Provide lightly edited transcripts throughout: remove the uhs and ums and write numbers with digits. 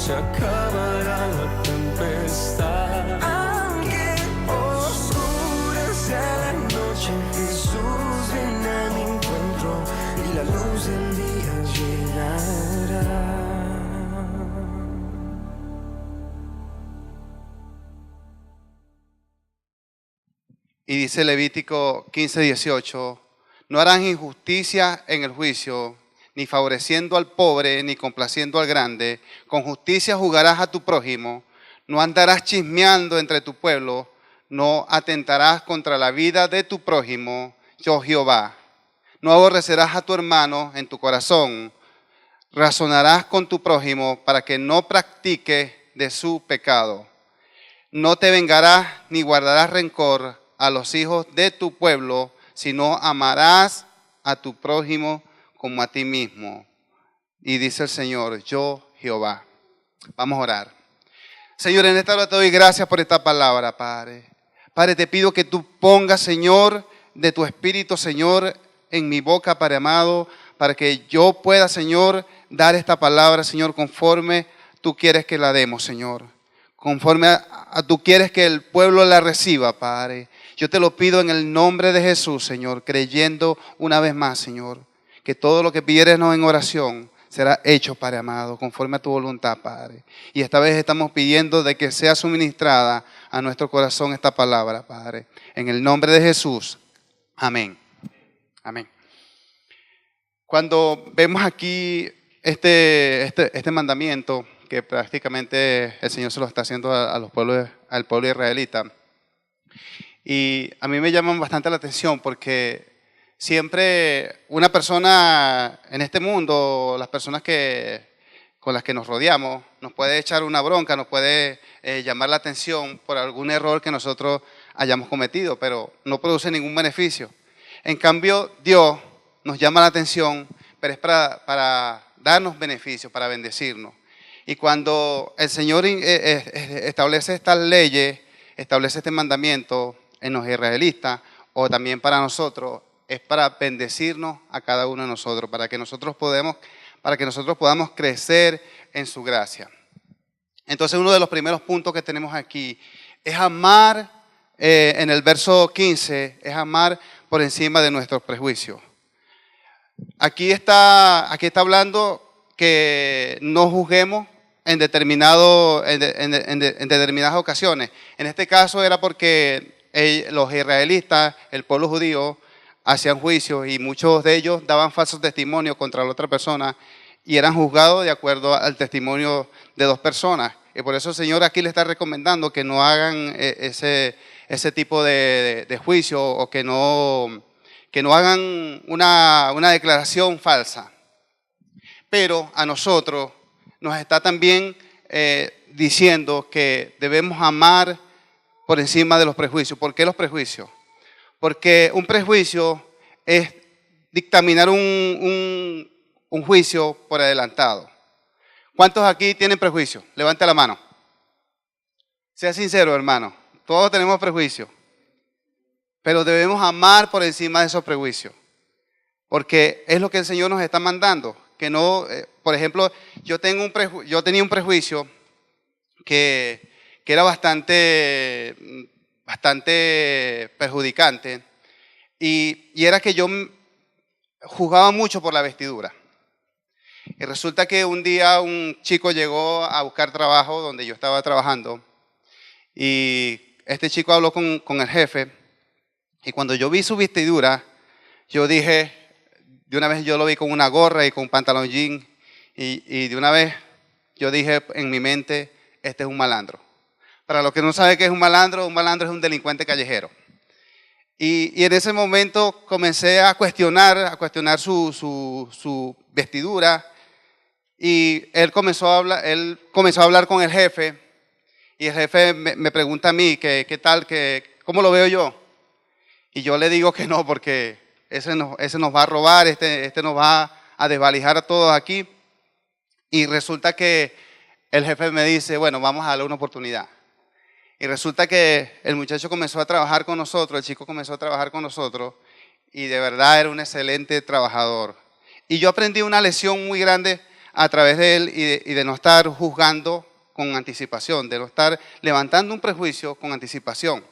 se acabará la tempestad. Aunque oscurezca la noche, Jesús viene a mi encuentro y la luz del día llegará. Y dice Levítico 15:18, no harán injusticia en el juicio, ni favoreciendo al pobre, ni complaciendo al grande. Con justicia juzgarás a tu prójimo, no andarás chismeando entre tu pueblo, no atentarás contra la vida de tu prójimo, yo Jehová. No aborrecerás a tu hermano en tu corazón, razonarás con tu prójimo para que no practique de su pecado. No te vengarás ni guardarás rencor a los hijos de tu pueblo, sino amarás a tu prójimo como a ti mismo. Y dice el Señor, yo Jehová. Vamos a orar. Señor, en esta hora te doy gracias por esta palabra, Padre. Padre, te pido que tú pongas, Señor, de tu Espíritu, Señor, en mi boca, Padre amado, para que yo pueda, Señor, dar esta palabra, Señor, conforme tú quieres que la demos, Señor. Conforme a tú quieres que el pueblo la reciba, Padre. Yo te lo pido en el nombre de Jesús, Señor, creyendo una vez más, Señor, que todo lo que pidierenos en oración será hecho, Padre amado, conforme a tu voluntad, Padre. Y esta vez estamos pidiendo de que sea suministrada a nuestro corazón esta palabra, Padre. En el nombre de Jesús. Amén. Amén. Cuando vemos aquí este mandamiento, que prácticamente el Señor se lo está haciendo al pueblo israelita, y a mí me llama bastante la atención porque siempre una persona en este mundo, las personas con las que nos rodeamos, nos puede echar una bronca, nos puede llamar la atención por algún error que nosotros hayamos cometido, pero no produce ningún beneficio. En cambio, Dios nos llama la atención, pero es para darnos beneficios, para bendecirnos. Y cuando el Señor establece estas leyes, establece este mandamiento en los israelitas o también para nosotros, es para bendecirnos a cada uno de nosotros, para que nosotros podamos crecer en su gracia. Entonces, uno de los primeros puntos que tenemos aquí es amar, en el verso 15, es amar por encima de nuestros prejuicios. Aquí está hablando que no juzguemos en determinadas ocasiones. En este caso era porque los israelitas, el pueblo judío, hacían juicios y muchos de ellos daban falsos testimonios contra la otra persona y eran juzgados de acuerdo al testimonio de dos personas. Y por eso el Señor aquí le está recomendando que no hagan ese tipo de juicio o que no hagan una declaración falsa. Pero a nosotros nos está también diciendo que debemos amar por encima de los prejuicios. ¿Por qué los prejuicios? Porque un prejuicio es dictaminar un juicio por adelantado. ¿Cuántos aquí tienen prejuicio? Levante la mano. Sea sincero, hermano. Todos tenemos prejuicios. Pero debemos amar por encima de esos prejuicios. Porque es lo que el Señor nos está mandando. Que no, por ejemplo, yo tenía un prejuicio que era bastante perjudicante y era que yo juzgaba mucho por la vestidura. Y resulta que un día un chico llegó a buscar trabajo donde yo estaba trabajando y este chico habló con el jefe y cuando yo vi su vestidura, yo dije, de una vez yo lo vi con una gorra y con un pantalón jean y de una vez yo dije en mi mente, este es un malandro. Para los que no saben qué es un malandro es un delincuente callejero. Y en ese momento comencé a cuestionar su vestidura y él comenzó a hablar con el jefe y el jefe me pregunta a mí qué tal, cómo lo veo yo. Y yo le digo que no, porque ese nos va a robar, este nos va a desvalijar a todos aquí. Y resulta que el jefe me dice, bueno, vamos a darle una oportunidad. Y resulta que el muchacho comenzó a trabajar con nosotros, el chico comenzó a trabajar con nosotros y de verdad era un excelente trabajador. Y yo aprendí una lección muy grande a través de él y de no estar juzgando con anticipación, de no estar levantando un prejuicio con anticipación.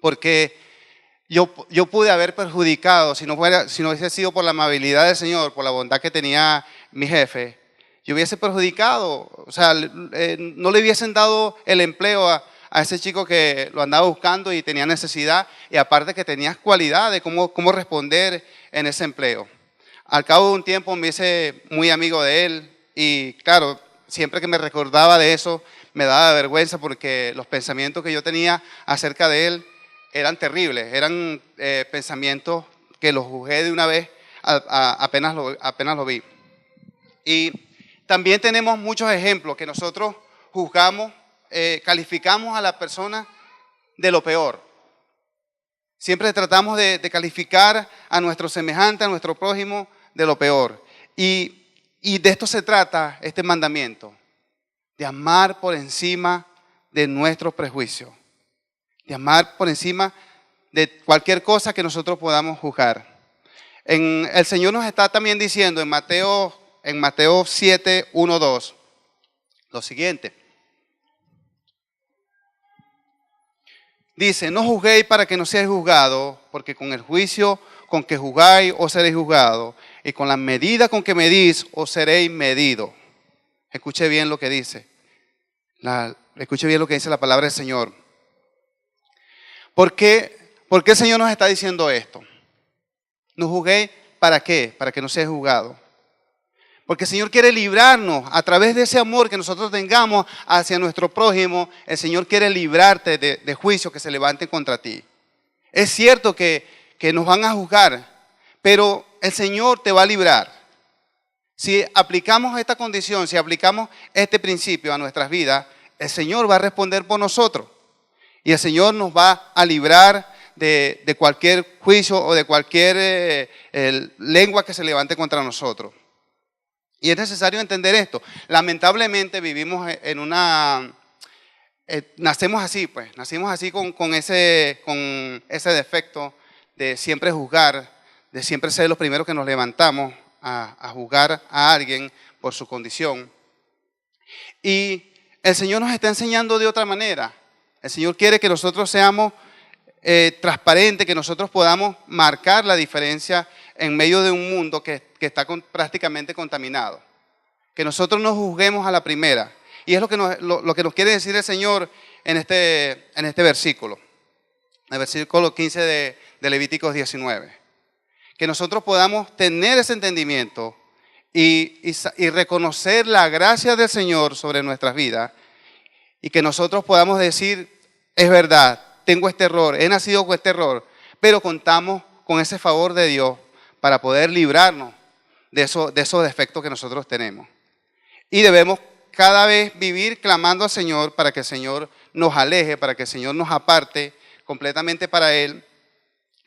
Porque yo pude haber perjudicado, si no hubiese sido por la amabilidad del Señor, por la bondad que tenía mi jefe, yo hubiese perjudicado, o sea, no le hubiesen dado el empleo a ese chico que lo andaba buscando y tenía necesidad, y aparte que tenías cualidad de cómo responder en ese empleo. Al cabo de un tiempo me hice muy amigo de él y claro, siempre que me recordaba de eso me daba vergüenza porque los pensamientos que yo tenía acerca de él eran terribles, eran pensamientos que los juzgué de una vez apenas lo vi. Y también tenemos muchos ejemplos que nosotros juzgamos, calificamos a la persona de lo peor. Siempre tratamos de calificar a nuestro semejante, a nuestro prójimo, de lo peor. Y de esto se trata este mandamiento, de amar por encima de nuestros prejuicios, de amar por encima de cualquier cosa que nosotros podamos juzgar. El Señor nos está también diciendo en Mateo 7, 1, 2, lo siguiente. Dice, no juzguéis para que no seáis juzgados, porque con el juicio con que juzgáis os seréis juzgados, y con la medida con que medís os seréis medidos. Escuche bien lo que dice. Escuche bien lo que dice la palabra del Señor. ¿Por qué el Señor nos está diciendo esto? No juzguéis, ¿para qué? Para que no seáis juzgados. Porque el Señor quiere librarnos a través de ese amor que nosotros tengamos hacia nuestro prójimo. El Señor quiere librarte de juicios que se levanten contra ti. Es cierto que nos van a juzgar, pero el Señor te va a librar. Si aplicamos esta condición, si aplicamos este principio a nuestras vidas, el Señor va a responder por nosotros. Y el Señor nos va a librar de cualquier juicio o de cualquier lengua que se levante contra nosotros. Y es necesario entender esto. Lamentablemente vivimos en nacemos así, pues. Nacimos así con ese defecto de siempre juzgar, de siempre ser los primeros que nos levantamos a juzgar a alguien por su condición. Y el Señor nos está enseñando de otra manera. El Señor quiere que nosotros seamos transparentes, que nosotros podamos marcar la diferencia en medio de un mundo que está prácticamente contaminado. Que nosotros no juzguemos a la primera. Y es lo que nos quiere decir el Señor en este versículo. El versículo 15 de Levíticos 19. Que nosotros podamos tener ese entendimiento y reconocer la gracia del Señor sobre nuestras vidas. Y que nosotros podamos decir, es verdad, tengo este error, he nacido con este error, pero contamos con ese favor de Dios para poder librarnos de esos defectos que nosotros tenemos. Y debemos cada vez vivir clamando al Señor para que el Señor nos aleje, para que el Señor nos aparte completamente para Él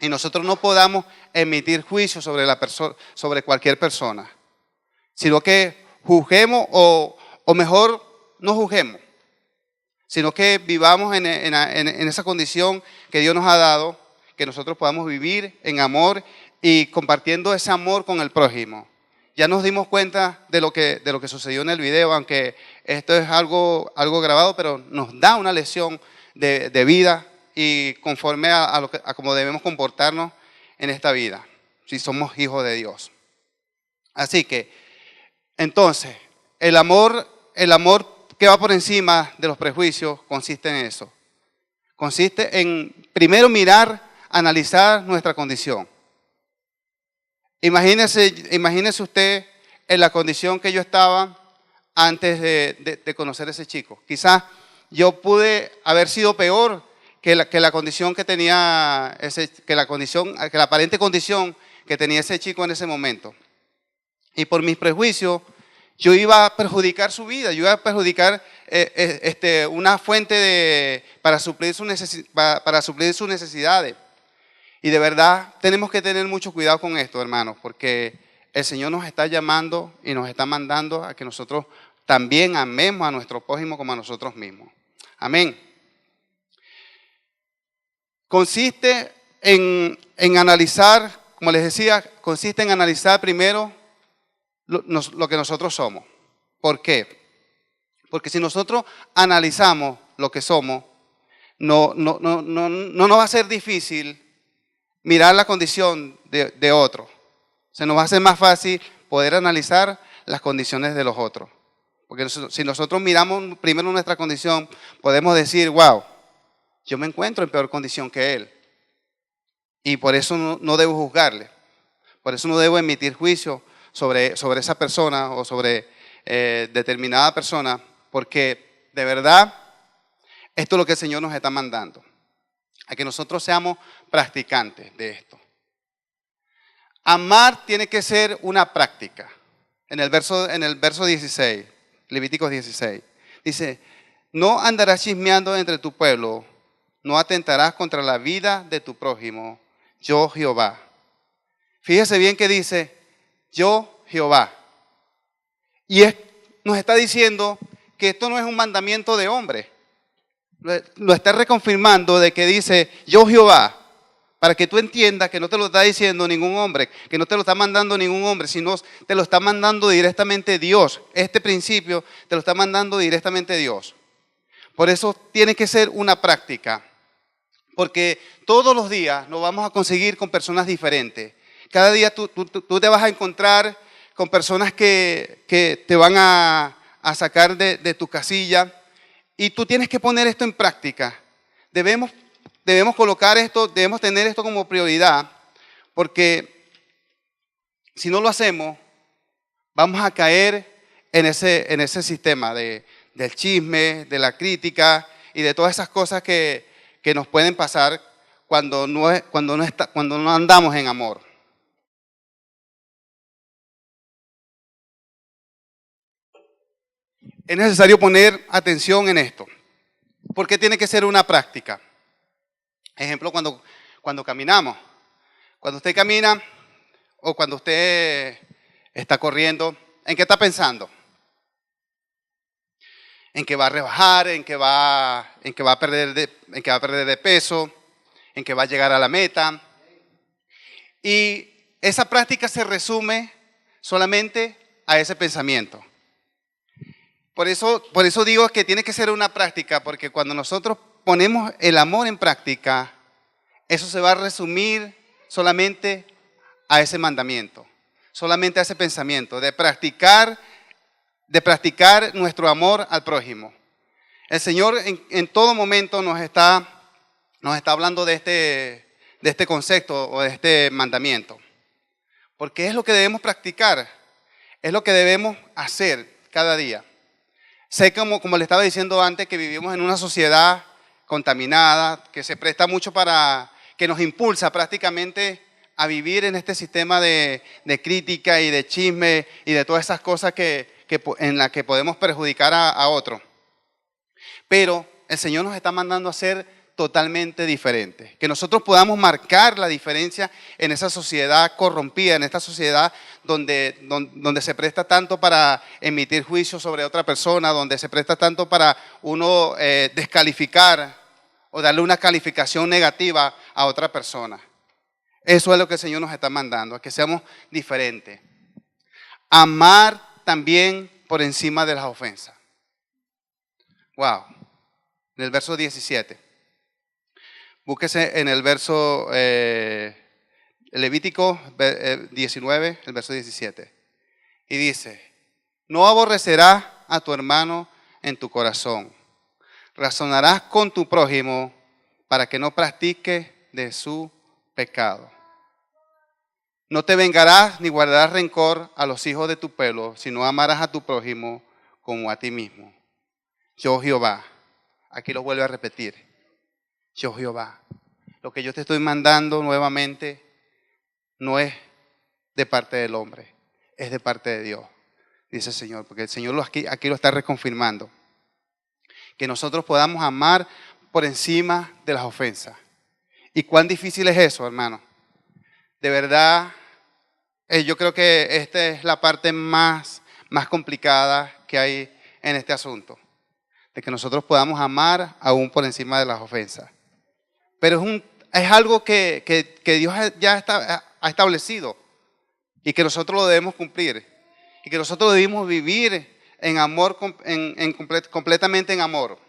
y nosotros no podamos emitir juicio sobre cualquier persona, sino que juzguemos o mejor no juzguemos, sino que vivamos en esa condición que Dios nos ha dado, que nosotros podamos vivir en amor y compartiendo ese amor con el prójimo. Ya nos dimos cuenta de lo que sucedió en el video, aunque esto es algo grabado, pero nos da una lección de vida y conforme a cómo debemos comportarnos en esta vida, si somos hijos de Dios. Así que, entonces, el amor que va por encima de los prejuicios consiste en eso. Consiste en primero mirar, analizar nuestra condición. Imagínese usted en la condición que yo estaba antes de conocer a ese chico. Quizás yo pude haber sido peor que la condición que tenía que la aparente condición que tenía ese chico en ese momento. Y por mis prejuicios, yo iba a perjudicar su vida, yo iba a perjudicar una fuente para suplir sus necesidades. Y de verdad tenemos que tener mucho cuidado con esto, hermanos, porque el Señor nos está llamando y nos está mandando a que nosotros también amemos a nuestro prójimo como a nosotros mismos. Amén. Consiste en analizar, como les decía, consiste en analizar primero lo que nosotros somos. ¿Por qué? Porque si nosotros analizamos lo que somos, no nos va a ser difícil mirar la condición de otro. Se nos va a hacer más fácil poder analizar las condiciones de los otros. Porque si nosotros miramos primero nuestra condición, podemos decir, wow, yo me encuentro en peor condición que él. Y por eso no debo juzgarle. Por eso no debo emitir juicio sobre esa persona o sobre determinada persona, porque de verdad esto es lo que el Señor nos está mandando, a que nosotros seamos practicantes de esto. Amar tiene que ser una práctica. En el verso 16, Levíticos 16, dice, no andarás chismeando entre tu pueblo, no atentarás contra la vida de tu prójimo, yo Jehová. Fíjese bien que dice, yo Jehová. Y nos está diciendo que esto no es un mandamiento de hombre. Lo está reconfirmando de que dice, yo Jehová, para que tú entiendas que no te lo está diciendo ningún hombre, que no te lo está mandando ningún hombre, sino te lo está mandando directamente Dios. Este principio te lo está mandando directamente Dios. Por eso tiene que ser una práctica, porque todos los días nos vamos a conseguir con personas diferentes. Cada día tú te vas a encontrar con personas que te van a sacar de tu casilla, y tú tienes que poner esto en práctica. Debemos colocar esto, debemos tener esto como prioridad, porque si no lo hacemos, vamos a caer en ese sistema del chisme, de la crítica y de todas esas cosas que nos pueden pasar cuando no andamos en amor. Es necesario poner atención en esto, porque tiene que ser una práctica. Ejemplo, cuando caminamos. Cuando usted camina o cuando usted está corriendo, ¿en qué está pensando? En que va a rebajar, en que va a perder de peso, en que va a llegar a la meta. Y esa práctica se resume solamente a ese pensamiento. Por eso digo que tiene que ser una práctica, porque cuando nosotros ponemos el amor en práctica, eso se va a resumir solamente a ese mandamiento, solamente a ese pensamiento, de practicar nuestro amor al prójimo. El Señor en todo momento nos está hablando de este concepto o de este mandamiento, porque es lo que debemos practicar, es lo que debemos hacer cada día. Sé, como le estaba diciendo antes, que vivimos en una sociedad contaminada, que se presta mucho que nos impulsa prácticamente a vivir en este sistema de crítica y de chisme y de todas esas cosas en las que podemos perjudicar a otros. Pero el Señor nos está mandando a ser totalmente diferentes. Que nosotros podamos marcar la diferencia en esa sociedad corrompida, en esta sociedad donde se presta tanto para emitir juicios sobre otra persona, donde se presta tanto para uno descalificar o darle una calificación negativa a otra persona. Eso es lo que el Señor nos está mandando, a que seamos diferentes. Amar también por encima de las ofensas. Wow. En el verso 17. Búsquese en el verso Levítico 19, el verso 17. Y dice, no aborrecerás a tu hermano en tu corazón. Razonarás con tu prójimo para que no practique de su pecado. No te vengarás ni guardarás rencor a los hijos de tu pueblo, sino amarás a tu prójimo como a ti mismo. Yo Jehová. Aquí lo vuelvo a repetir. Yo Jehová. Lo que yo te estoy mandando nuevamente no es de parte del hombre, es de parte de Dios, dice el Señor, porque el Señor aquí lo está reconfirmando. Que nosotros podamos amar por encima de las ofensas. ¿Y cuán difícil es eso, hermano? De verdad, yo creo que esta es la parte más complicada que hay en este asunto. De que nosotros podamos amar aún por encima de las ofensas. Pero es algo que Dios ya ha establecido y que nosotros lo debemos cumplir. y que nosotros debemos vivir en amor, completamente en amor,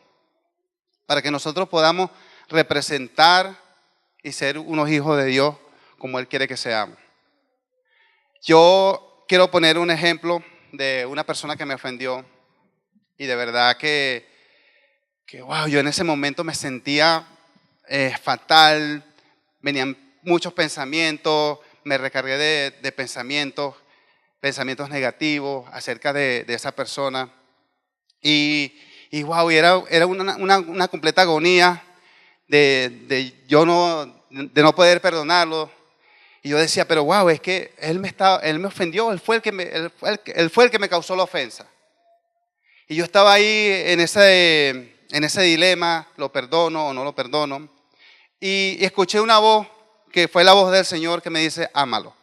para que nosotros podamos representar y ser unos hijos de Dios como Él quiere que seamos. Yo quiero poner un ejemplo de una persona que me ofendió y de verdad que wow, yo en ese momento me sentía fatal, venían muchos pensamientos, me recargué de pensamientos negativos acerca de esa persona y wow, era una completa agonía de no poder perdonarlo. Y yo decía, pero wow, es que él me ofendió, él fue el que me causó la ofensa. Y yo estaba ahí en ese dilema, ¿lo perdono o no lo perdono? Y escuché una voz, que fue la voz del Señor, que me dice, ámalo.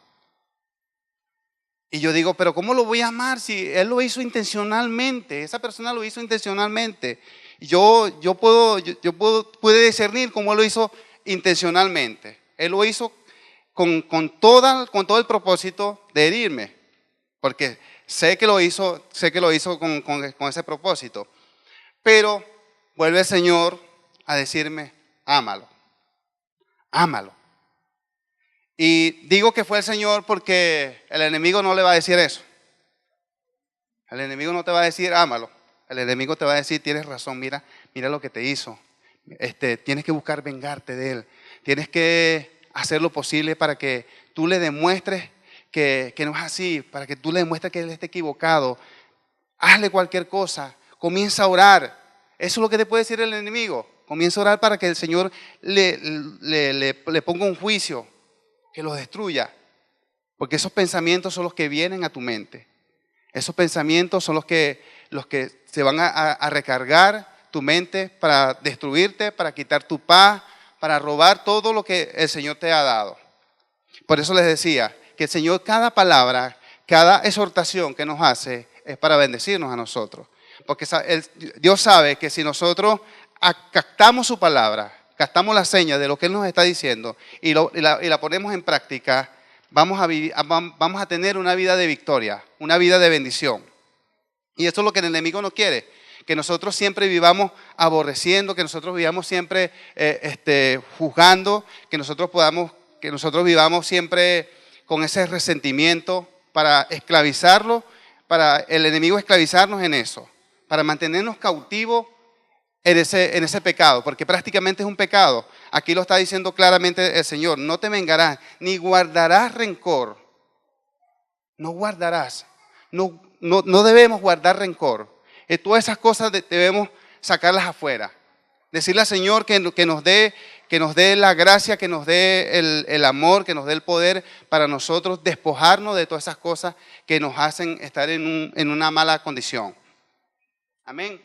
Y yo digo, pero ¿cómo lo voy a amar si Él lo hizo intencionalmente? Esa persona lo hizo intencionalmente. Yo pude discernir cómo Él lo hizo intencionalmente. Él lo hizo con todo el propósito de herirme, porque sé que lo hizo con ese propósito. Pero vuelve el Señor a decirme, ámalo, ámalo. Y digo que fue el Señor porque el enemigo no le va a decir eso. El enemigo no te va a decir, ámalo. El enemigo te va a decir, tienes razón, mira lo que te hizo. Tienes que buscar vengarte de él. Tienes que hacer lo posible para que tú le demuestres que no es así, para que tú le demuestres que él está equivocado. Hazle cualquier cosa, comienza a orar. Eso es lo que te puede decir el enemigo. Comienza a orar para que el Señor le ponga un juicio, que los destruya. Porque esos pensamientos son los que vienen a tu mente. Esos pensamientos son los que se van a recargar tu mente para destruirte, para quitar tu paz, para robar todo lo que el Señor te ha dado. Por eso les decía que el Señor, cada palabra, cada exhortación que nos hace es para bendecirnos a nosotros. Porque Dios sabe que si nosotros captamos su palabra, captamos la seña de lo que Él nos está diciendo y la ponemos en práctica, vamos a tener una vida de victoria, una vida de bendición. Y eso es lo que el enemigo no quiere, que nosotros siempre vivamos aborreciendo, que nosotros vivamos siempre juzgando, que nosotros vivamos siempre con ese resentimiento para esclavizarlo, para el enemigo esclavizarnos en eso, para mantenernos cautivos en ese pecado, porque prácticamente es un pecado. Aquí lo está diciendo claramente el Señor, no te vengarás, ni guardarás rencor. No guardarás, no debemos guardar rencor. Todas esas cosas debemos sacarlas afuera. Decirle al Señor que nos dé la gracia, que nos dé el amor, que nos dé el poder para nosotros despojarnos de todas esas cosas que nos hacen estar en una mala condición. Amén.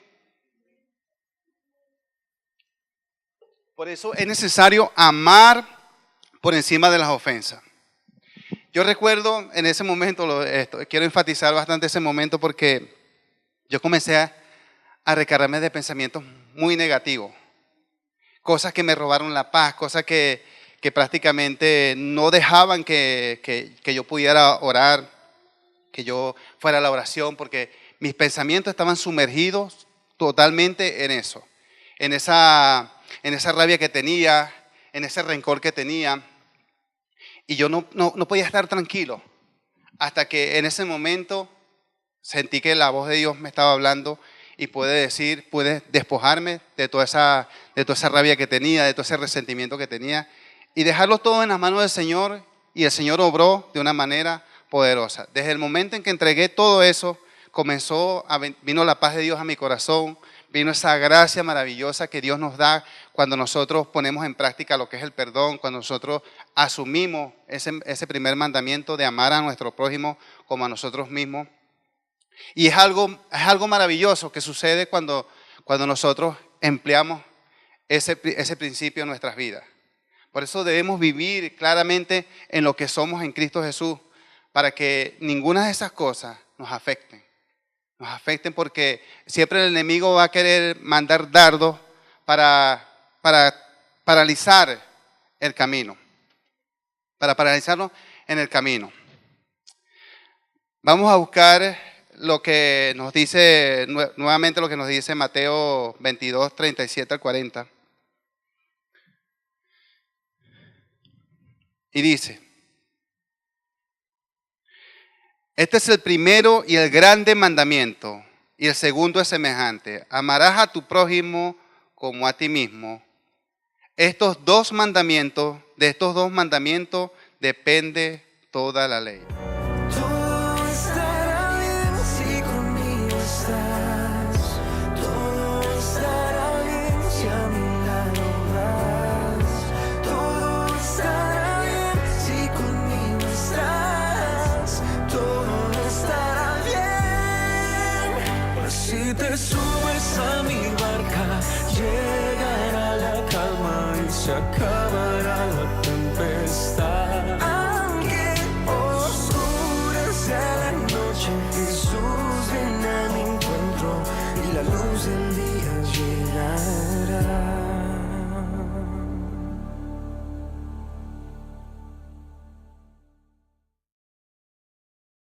Por eso es necesario amar por encima de las ofensas. Yo recuerdo en ese momento, quiero enfatizar bastante ese momento porque yo comencé a recargarme de pensamientos muy negativos. Cosas que me robaron la paz, cosas que prácticamente no dejaban que yo pudiera orar, que yo fuera a la oración, porque mis pensamientos estaban sumergidos totalmente en eso, en esa rabia que tenía, en ese rencor que tenía. Y yo no podía estar tranquilo hasta que en ese momento sentí que la voz de Dios me estaba hablando y pude despojarme de toda esa rabia que tenía, de todo ese resentimiento que tenía y dejarlo todo en las manos del Señor, y el Señor obró de una manera poderosa. Desde el momento en que entregué todo eso, vino la paz de Dios a mi corazón, vino esa gracia maravillosa que Dios nos da cuando nosotros ponemos en práctica lo que es el perdón, cuando nosotros asumimos ese primer mandamiento de amar a nuestro prójimo como a nosotros mismos. Y es algo maravilloso que sucede cuando nosotros empleamos ese principio en nuestras vidas. Por eso debemos vivir claramente en lo que somos en Cristo Jesús, para que ninguna de esas cosas nos afecten. Nos afecten, porque siempre el enemigo va a querer mandar dardos para paralizar el camino, para paralizarnos en el camino. Vamos a buscar lo que nos dice, nuevamente lo que nos dice Mateo 22, 37 al 40. Y dice, este es el primero y el grande mandamiento, y el segundo es semejante, amarás a tu prójimo como a ti mismo. De estos dos mandamientos depende toda la ley. Todo estará bien si conmigo estás. Todo estará bien si a mi lado vas. Todo estará bien si conmigo estás. Todo estará bien. Pues si te subes a mi barca, llegará la calma y se acabará la tempestad.